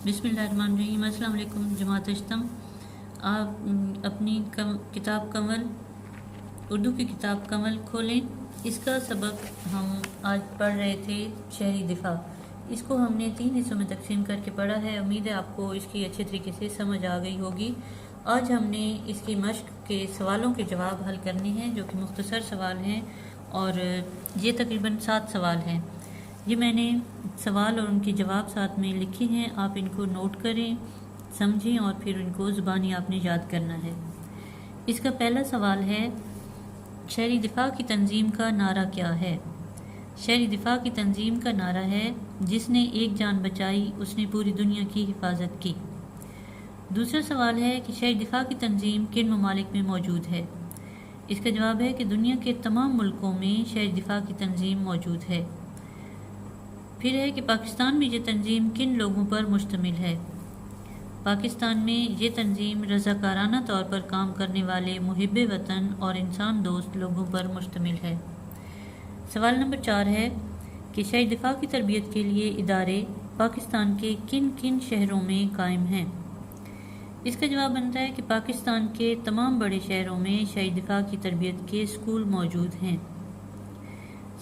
बिस्मिल्लाहिर्रहमानिर्रहीम। अस्सलाम वालेकुम जमात इज्तम। आप अपनी किताब कमल, उर्दू की किताब कमल खोलें। इसका सबक हम आज पढ़ रहे थे शहरी दिफा। इसको हमने 3 हिस्सों में तकसीम करके पढ़ा है। उम्मीद है आपको इसकी अच्छे तरीके से समझ आ गई होगी। आज हमने इसकी मश्क के सवालों के जवाब हल करने हैं, जो कि मुख्तसर सवाल हैं, और ये तकरीबन 7 सवाल हैं। ये मैंने सवाल और उनके जवाब साथ में लिखे हैं। आप इनको नोट करें, समझें और फिर इनको ज़ुबानी आपने याद करना है। इसका पहला सवाल है, शहरी दिफा की तंजीम का नारा क्या है? शहरी दिफा की तंजीम का नारा है, जिसने एक जान बचाई उसने पूरी दुनिया की हिफाजत की। दूसरा सवाल है कि शहरी दिफा की तंजीम किन ममालिक में मौजूद है? इसका जवाब है कि दुनिया के तमाम मुल्कों में शहरी दिफा की तंजीम मौजूद है। फिर है कि पाकिस्तान में ये तंजीम किन लोगों पर मुश्तमिल है? पाकिस्तान में ये तंजीम रज़ाकाराना तौर पर काम करने वाले मुहिब्बे वतन और इंसान दोस्त लोगों पर मुश्तमिल है। सवाल नंबर 4 है कि शहरी दिफा की तरबियत के लिए इदारे पाकिस्तान के किन किन शहरों में कायम हैं? इसका जवाब बनता है कि पाकिस्तान के तमाम बड़े शहरों में शहरी दिफा की तरबियत के स्कूल मौजूद हैं।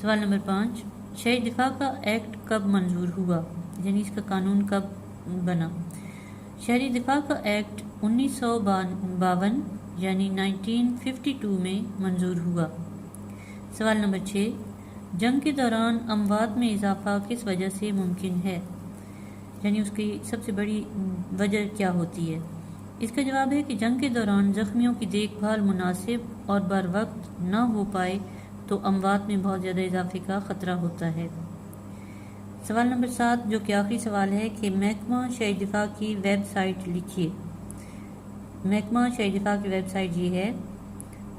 सवाल नंबर 5, शहरी दिफा का एक्ट कब मंजूर हुआ, यानी इसका कानून कब बना? शहरी दिफा का एक्ट 1952 यानी 1952 में मंजूर हुआ। सवाल नंबर 6, जंग के दौरान अमवात में इजाफा किस वजह से मुमकिन है, यानी उसकी सबसे बड़ी वजह क्या होती है? इसका जवाब है कि जंग के दौरान ज़ख्मियों की देखभाल मुनासिब और बर वक्त न हो पाए तो अमवात में बहुत ज़्यादा इजाफे का ख़तरा होता है। सवाल नंबर 7, जो कि आखिरी सवाल है कि महकमा शहरी दिफा की वेबसाइट लिखिए। महकमा शहरी दिफा की वेबसाइट ये है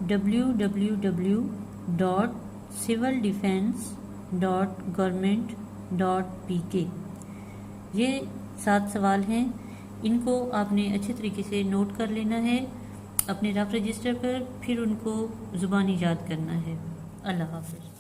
www.civildefense.government.pk। ये 7 सवाल हैं। इनको आपने अच्छे तरीके से नोट कर लेना है अपने रफ रजिस्टर पर, फिर उनको ज़ुबानी याद करना है। अल्लाह हाफ़िज़।